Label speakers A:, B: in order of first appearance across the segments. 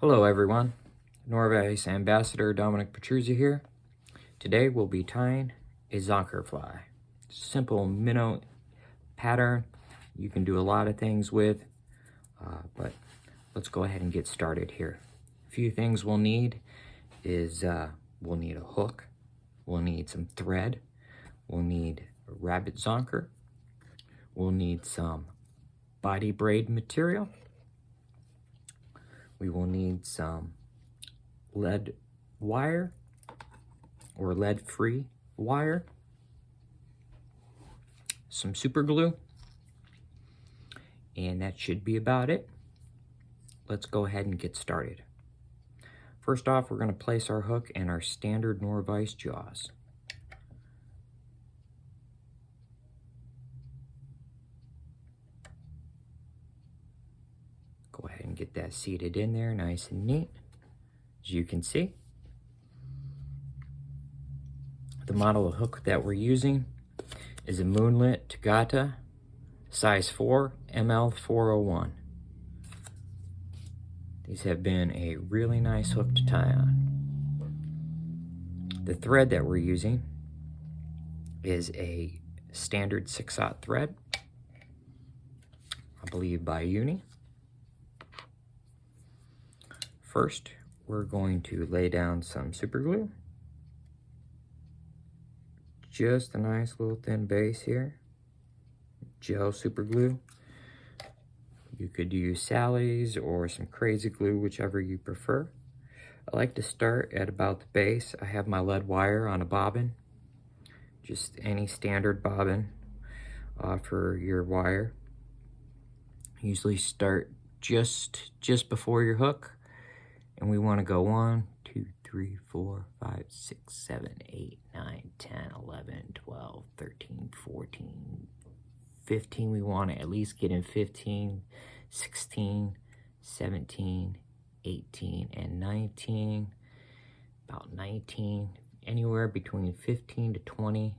A: Hello everyone, Nor-vise Ambassador Dominic Petruzzi here. Today we'll be tying a Zonker fly. Simple minnow pattern you can do a lot of things with, but let's go ahead and get started here. A few things we'll need is we'll need a hook, we'll need some thread, we'll need a rabbit Zonker, we'll need some body braid material, we will need some lead wire or lead-free wire, some super glue, and that should be about it. Let's go ahead and get started. First off, we're going to place our hook in our standard Nor-vise jaws. Go ahead and get that seated in there nice and neat. As you can see, the model of hook that we're using is a Moonlit Tagata size 4 ML401. These have been a really nice hook to tie on. The thread that we're using is a standard 6/0 thread, I believe by Uni. First, we're going to lay down some super glue. Just a nice little thin base here. Gel super glue. You could use Sally's or some crazy glue, whichever you prefer. I like to start at about the base. I have my lead wire on a bobbin. Just any standard bobbin for your wire. Usually start just before your hook. And we want to go 1, 2, 3, 4, 5, 6, 7, 8, 9, 10, 11, 12, 13, 14, 15. We want to at least get in 15, 16, 17, 18, and 19. About 19. Anywhere between 15 to 20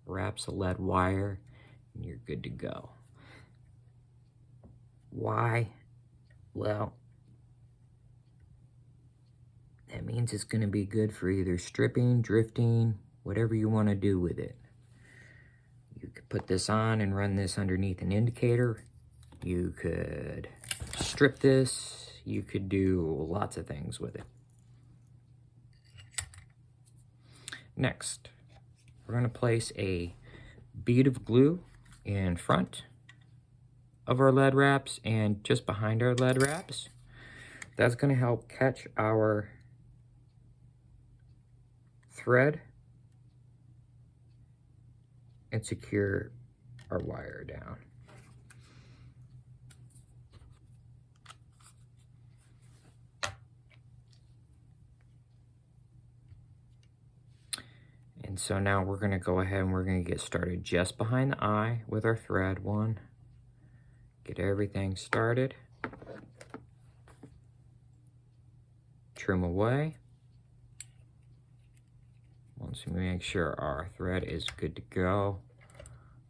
A: wraps of lead wire, and you're good to go. Why? Well, that means it's going to be good for either stripping, drifting, whatever you want to do with it. You could put this on and run this underneath an indicator. You could strip this. You could do lots of things with it. Next, we're going to place a bead of glue in front of our lead wraps and just behind our lead wraps. That's going to help catch our thread and secure our wire down. And so now we're going to go ahead and we're going to get started just behind the eye with our thread. One, get everything started. Trim away. Once we make sure our thread is good to go,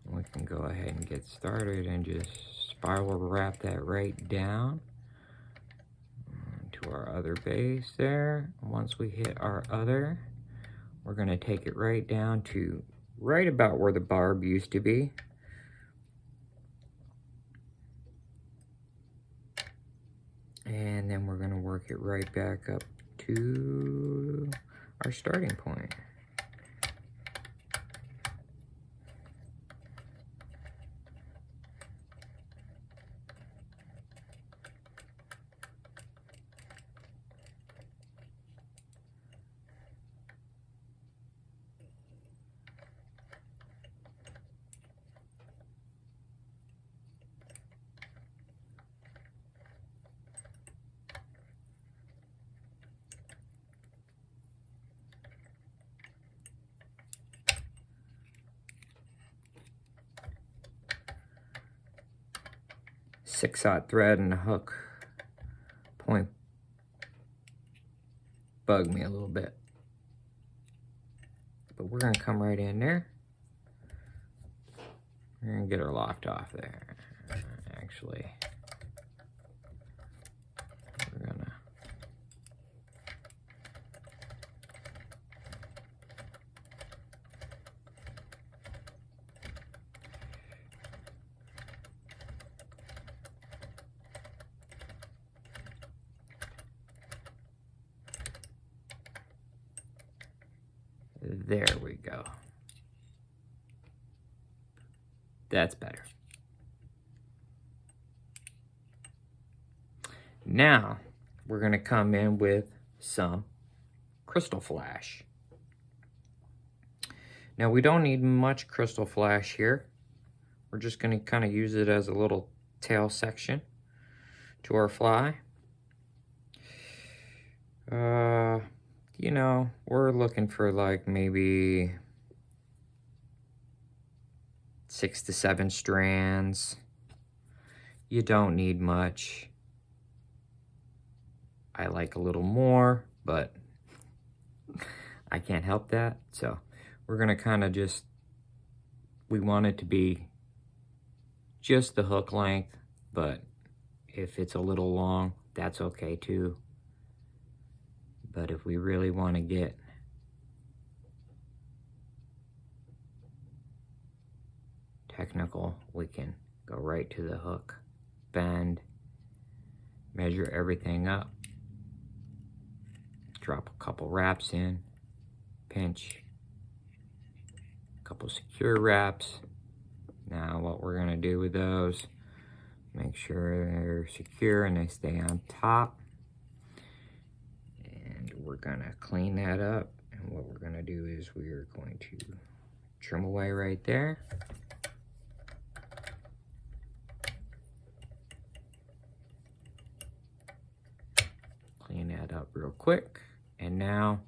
A: we can go ahead and get started and just spiral wrap that right down to our other base there. Once we hit our other, we're going to take it right down to right about where the barb used to be. And then we're going to work it right back up to our starting point. Six-aught thread and a hook point bug me a little bit, but we're gonna come right in there. We're gonna get her locked off there. Actually, we're gonna There we go. That's better. Now, we're going to come in with some Krystal Flash. Now, we don't need much Krystal Flash here. We're just going to kind of use it as a little tail section to our fly. You know, we're looking for like maybe 6 to 7 strands. You don't need much. I like a little more, but I can't help that. So we're gonna kind of just, we want it to be just the hook length, but if it's a little long, that's okay too. But if we really want to get technical, we can go right to the hook, bend, measure everything up, drop a couple wraps in, pinch, a couple secure wraps. Now what we're gonna do with those, make sure they're secure and they stay on top. And we're gonna clean that up. And what we're gonna do is we're going to trim away right there. Clean that up real quick. And now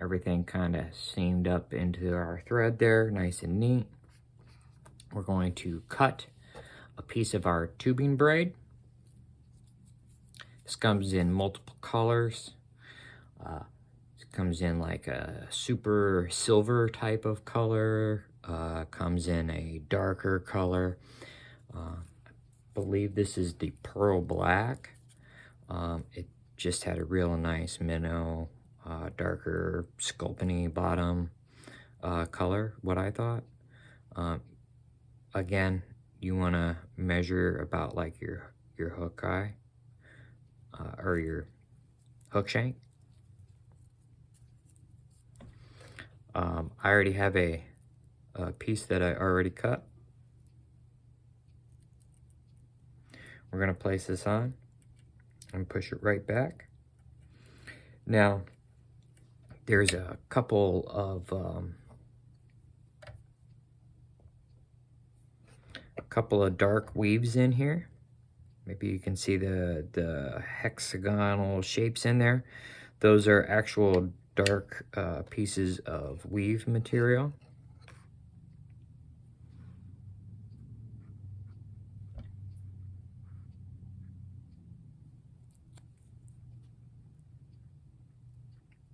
A: everything kind of seamed up into our thread there, nice and neat. We're going to cut a piece of our tubing braid. This comes in multiple colors. It comes in like a super silver type of color. Comes in a darker color. I believe this is the pearl black. It just had a real nice minnow, darker sculpiny bottom color, what I thought. Again, you want to measure about like your hook eye or your hook shank. I already have a piece that I already cut. We're going to place this on and push it right back. Now, there's a couple of dark weaves in here. Maybe you can see the hexagonal shapes in there. Those are actual dark pieces of weave material.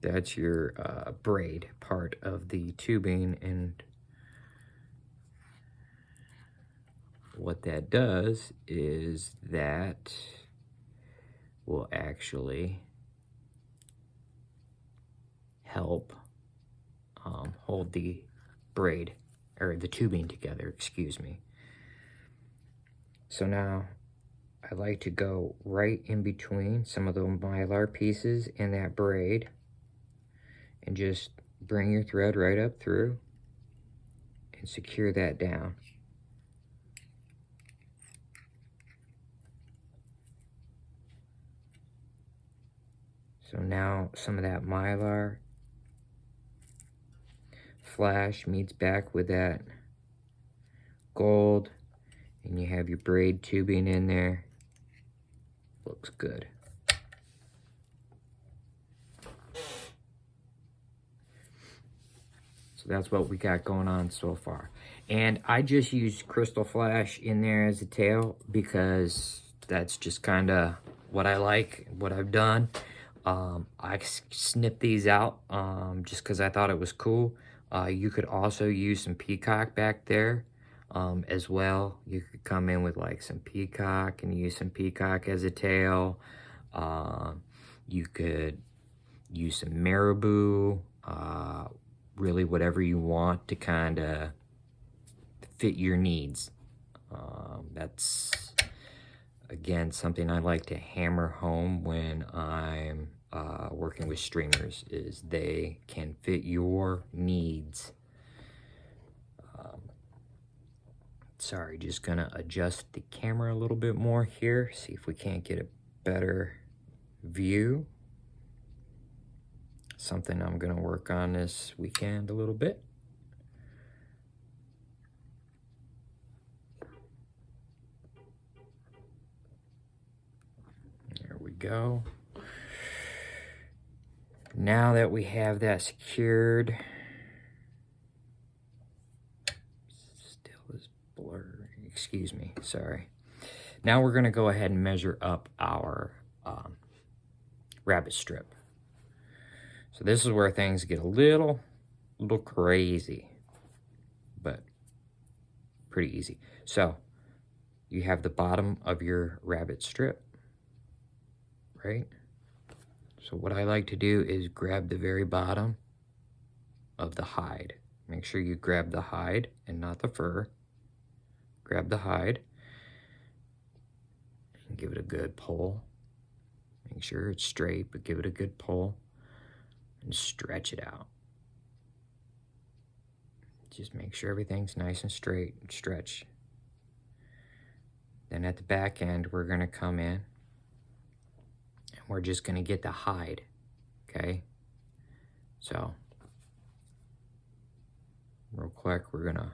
A: That's your braid part of the tubing, and what that does is that will actually help hold the braid, or the tubing together, excuse me. So now I like to go right in between some of the mylar pieces and that braid and just bring your thread right up through and secure that down. So now some of that mylar flash meets back with that gold, and you have your braid tubing in there. Looks good. So that's what we got going on so far. And I just used Krystal Flash in there as a tail because that's just kind of what I like, what I've done. I snipped these out just because I thought it was cool. You could also use some peacock back there as well. You could come in with like some peacock and use some peacock as a tail. You could use some marabou, really whatever you want to kind of fit your needs. That's, again, something I like to hammer home when I'm working with streamers is they can fit your needs. Sorry, just gonna adjust the camera a little bit more here, see if we can't get a better view. Something I'm gonna work on this weekend a little bit. There we go. Now that we have that secured, still is blurry, excuse me, sorry. Now we're gonna go ahead and measure up our rabbit strip. So this is where things get a little crazy, but pretty easy. So you have the bottom of your rabbit strip, right? So what I like to do is grab the very bottom of the hide. Make sure you grab the hide and not the fur. Grab the hide and give it a good pull. Make sure it's straight, but give it a good pull and stretch it out. Just make sure everything's nice and straight and stretch. Then at the back end, we're gonna come in and we're just gonna get the hide, okay? So, real quick, we're gonna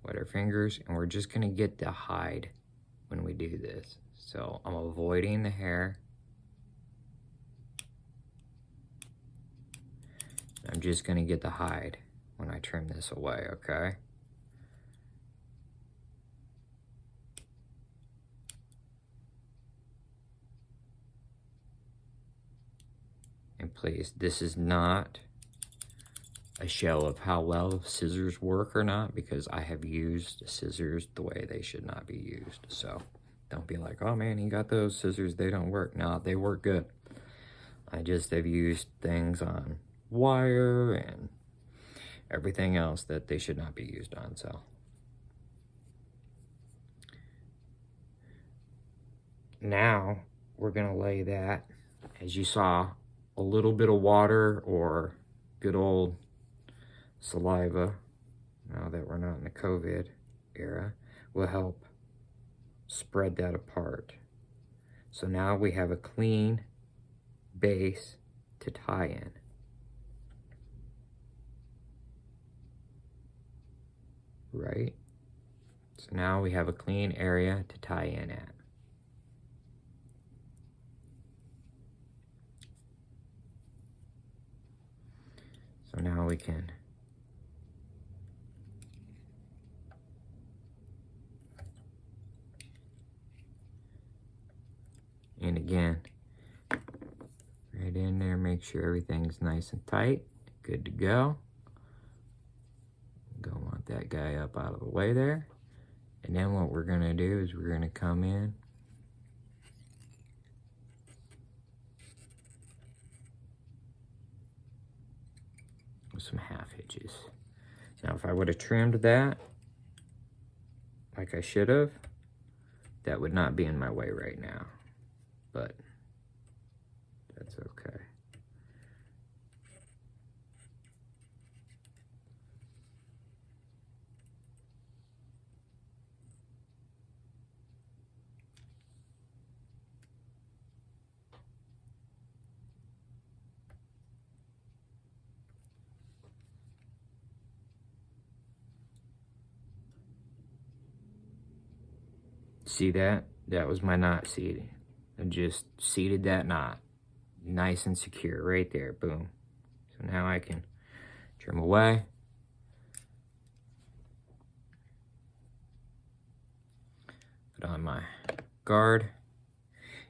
A: wet our fingers and we're just gonna get the hide when we do this. So I'm avoiding the hair. I'm just gonna get the hide when I trim this away, okay? And please, this is not a show of how well scissors work or not, because I have used scissors the way they should not be used. So don't be like, oh man, he got those scissors, they don't work. No, they work good. I just have used things on wire and everything else that they should not be used on. So now we're gonna lay that, as you saw, a little bit of water or good old saliva, now that we're not in the COVID era, will help spread that apart. So now we have a clean base to tie in. Right? So now we have a clean area to tie in at. So now we can and again, right in there, make sure everything's nice and tight, good to go. Don't want that guy up out of the way there. And then what we're gonna do is we're gonna come in with some half hitches. Now if I would have trimmed that like I should have, that would not be in my way right now, but that's okay. See that? That was my knot seating. I just seated that knot nice and secure right there. Boom. So now I can trim away. Put on my guard.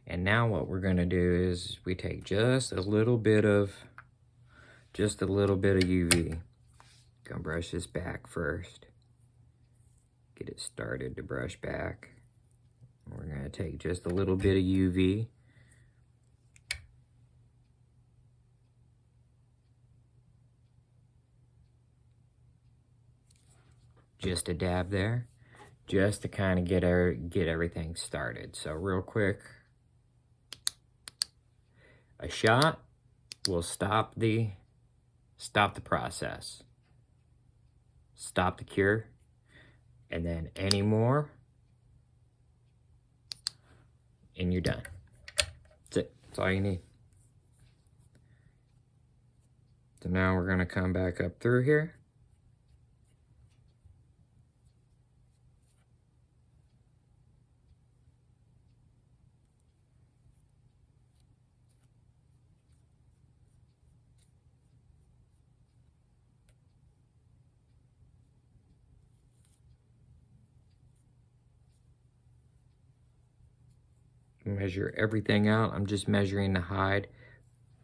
A: And now what we're gonna do is we take just a little bit of UV. Gonna brush this back first. Get it started to brush back. We're gonna take just a little bit of UV. Just a dab there, just to kind of get everything started. So real quick, a shot will stop the process, stop the cure, and then any more, and you're done. That's it. That's all you need. So now we're going to come back up through here. Measure everything out. I'm just measuring the hide.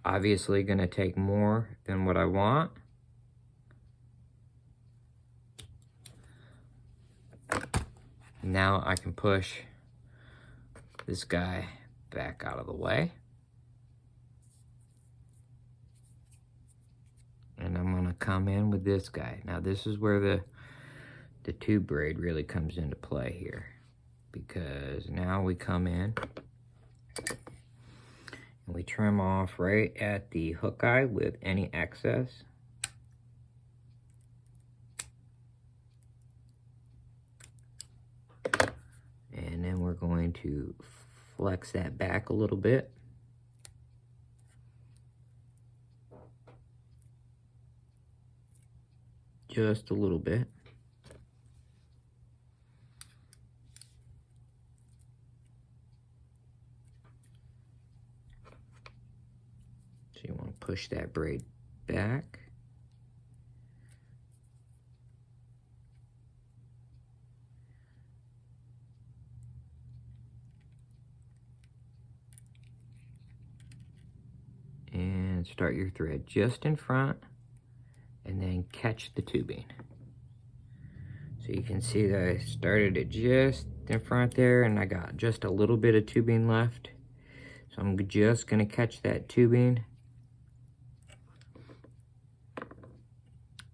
A: Obviously going to take more than what I want. Now I can push this guy back out of the way. And I'm going to come in with this guy. Now this is where the Tubraid really comes into play here. Because now we come in and we trim off right at the hook eye with any excess. And then we're going to flex that back a little bit. Just a little bit. So you want to push that braid back. And start your thread just in front, and then catch the tubing. So you can see that I started it just in front there, and I got just a little bit of tubing left. So I'm just gonna catch that tubing.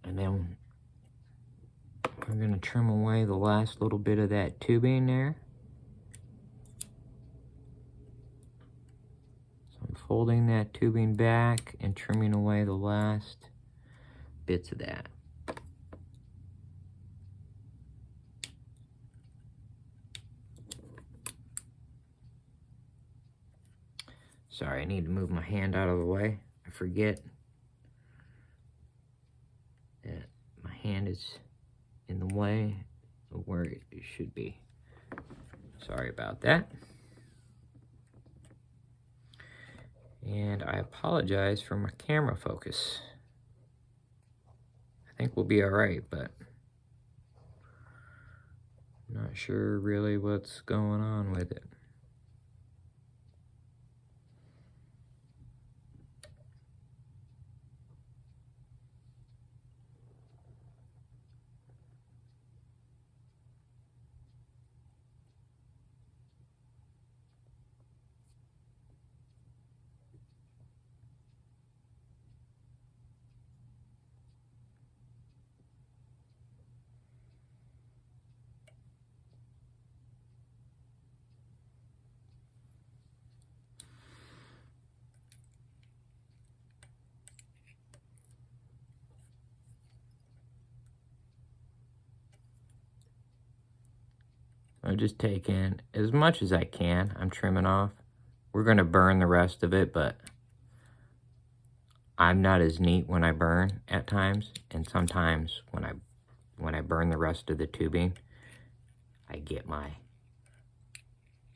A: And then we're gonna trim away the last little bit of that tubing there. Folding that tubing back and trimming away the last bits of that. Sorry, I need to move my hand out of the way. I forget that my hand is in the way of where it should be. Sorry about that. And I apologize for my camera focus. I think we'll be all right, but I'm not sure really what's going on with it. I'm just taking as much as I can. I'm trimming off. We're going to burn the rest of it, but I'm not as neat when I burn at times, and sometimes when I burn the rest of the tubing, I get my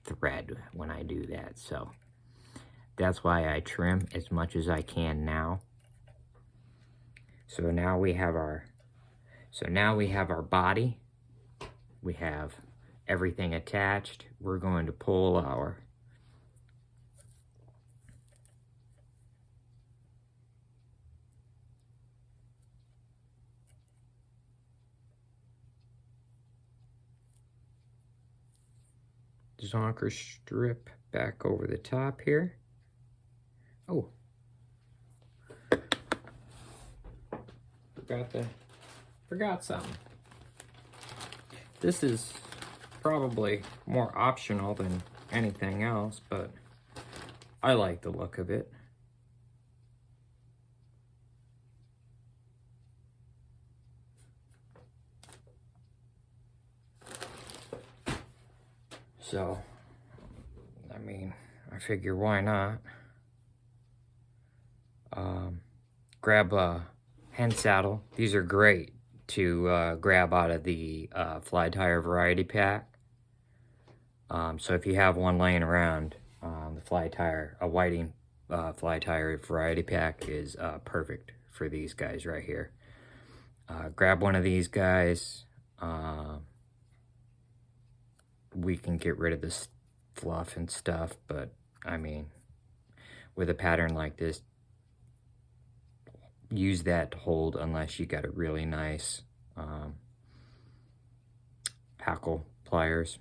A: thread when I do that. So that's why I trim as much as I can now. So now we have our body. We have everything attached. We're going to pull our Zonker strip back over the top here. Oh, forgot something. This is probably more optional than anything else, but I like the look of it. So, I mean, I figure why not? Grab a hen saddle. These are great to grab out of the fly tire variety pack. So if you have one laying around, the fly tire, a whiting fly tire variety pack is perfect for these guys right here. Grab one of these guys. We can get rid of this fluff and stuff, but I mean, with a pattern like this, use that to hold unless you got a really nice hackle pliers.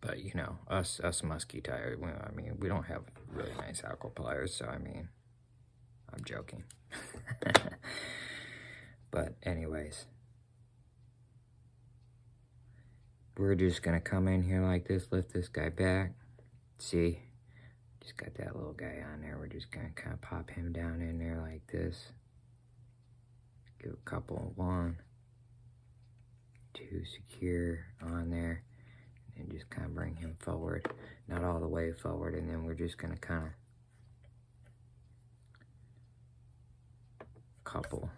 A: But you know, us musky tires, I mean, we don't have really nice hackle pliers, so I mean, I'm joking. But anyways, we're just gonna come in here like this, lift this guy back. See, just got that little guy on there. We're just gonna kind of pop him down in there like this. Give a couple, 1, 2 secure on there, and just kind of bring him forward, not all the way forward, and then we're just gonna kind of couple.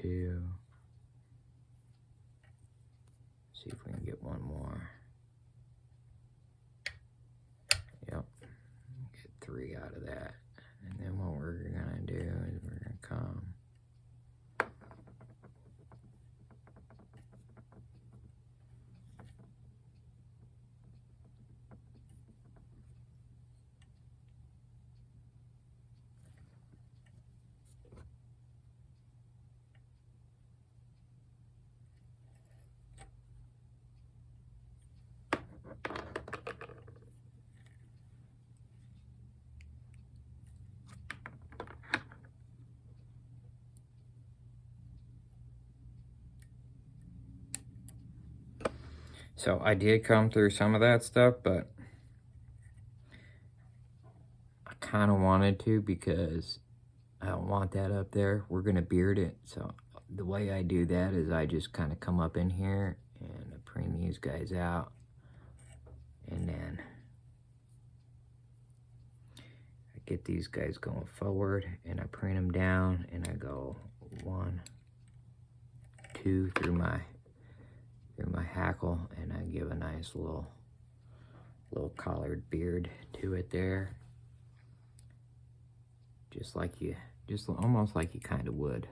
A: Two. See if we can get one more. Yep. Get 3 out of that. And then what we're gonna do is we're gonna come. So I did come through some of that stuff, but I kind of wanted to because I don't want that up there. We're going to beard it. So the way I do that is I just kind of come up in here and I preen these guys out. And then I get these guys going forward and I preen them down and I go 1, 2 through my hackle, and I give a nice little collared beard to it there, just almost like you kind of would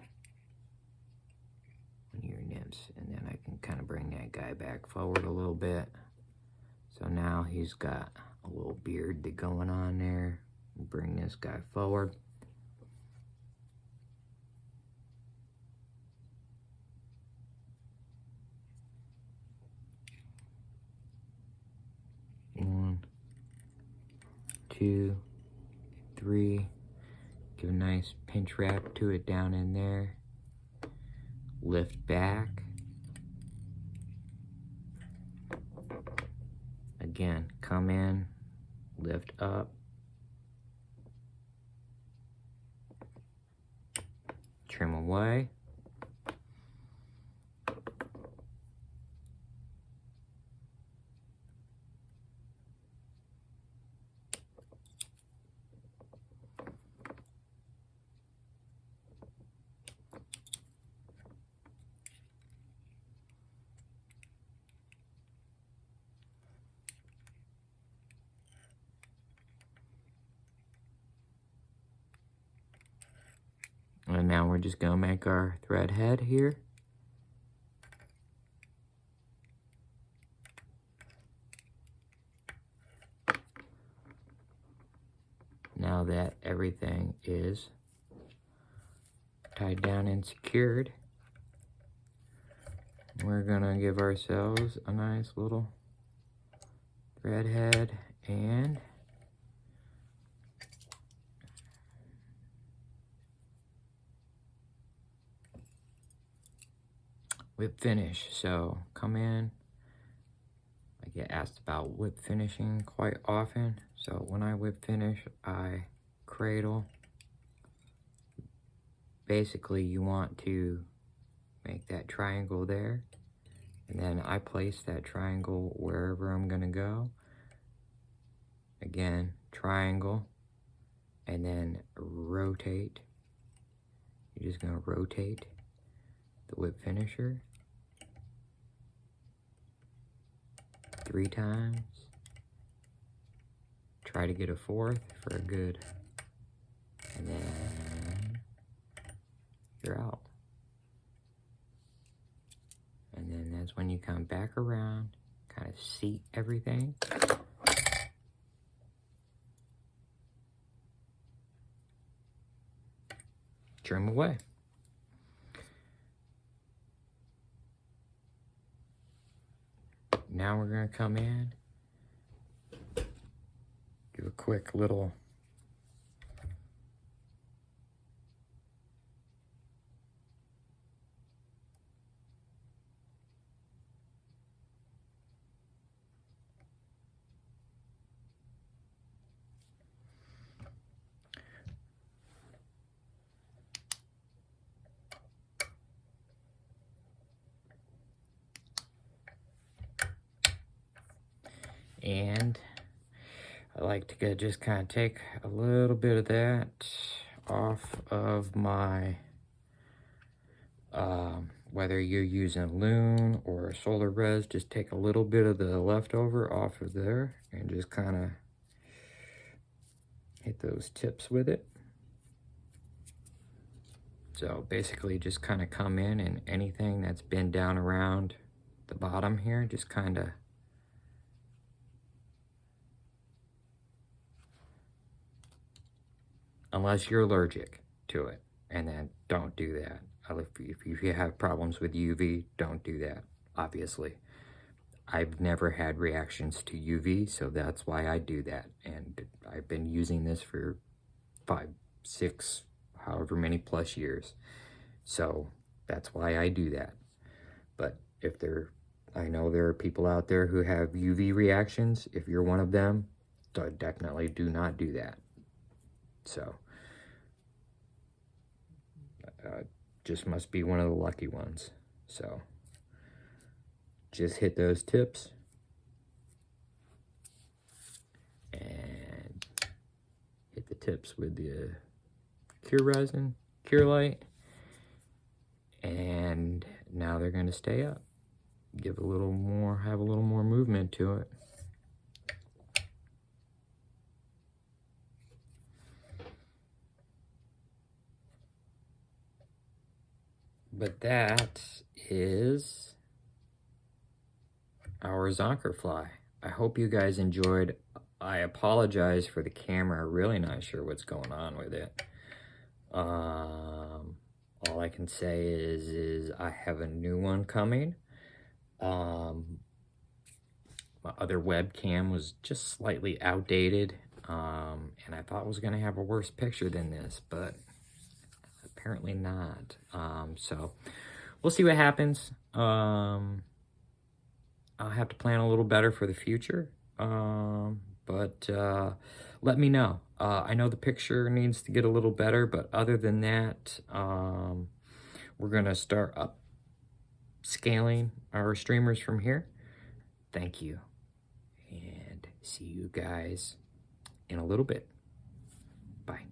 A: when you're nymphs. And then I can kind of bring that guy back forward a little bit, so now he's got a little beard going on there. Bring this guy forward. One, 2, 3. Give a nice pinch wrap to it down in there. Lift back. Again, come in, lift up. Trim away. And now we're just gonna make our thread head here. Now that everything is tied down and secured, we're gonna give ourselves a nice little thread head, and whip finish. So come in. I get asked about whip finishing quite often. So when I whip finish, I cradle. Basically, you want to make that triangle there. And then I place that triangle wherever I'm gonna go. Again, triangle. And then rotate. You're just gonna rotate the whip finisher 3 times. Try to get a 4th for a good, and then you're out. And then that's when you come back around, kind of seat everything. Trim away. Now we're gonna come in, do a quick little and I like to just kind of take a little bit of that off of my, whether you're using Loon or Solarez, just take a little bit of the leftover off of there and just kind of hit those tips with it. So basically just kind of come in and anything that's been down around the bottom here, just kind of unless you're allergic to it, and then don't do that. If you have problems with UV, don't do that, obviously. I've never had reactions to UV, so that's why I do that. And I've been using this for 5, 6, however many plus years. So that's why I do that. But I know there are people out there who have UV reactions. If you're one of them, definitely do not do that. So, just must be one of the lucky ones. So, just hit those tips. And hit the tips with the cure resin, cure light. And now they're going to stay up. Have a little more movement to it. But that is our Zonker fly. I hope you guys enjoyed. I apologize for the camera. Really not sure what's going on with it. All I can say is I have a new one coming. My other webcam was just slightly outdated, and I thought it was going to have a worse picture than this, but apparently not. So we'll see what happens. I'll have to plan a little better for the future, but let me know. I know the picture needs to get a little better, but other than that, we're going to start up scaling our streamers from here. Thank you, and see you guys in a little bit. Bye.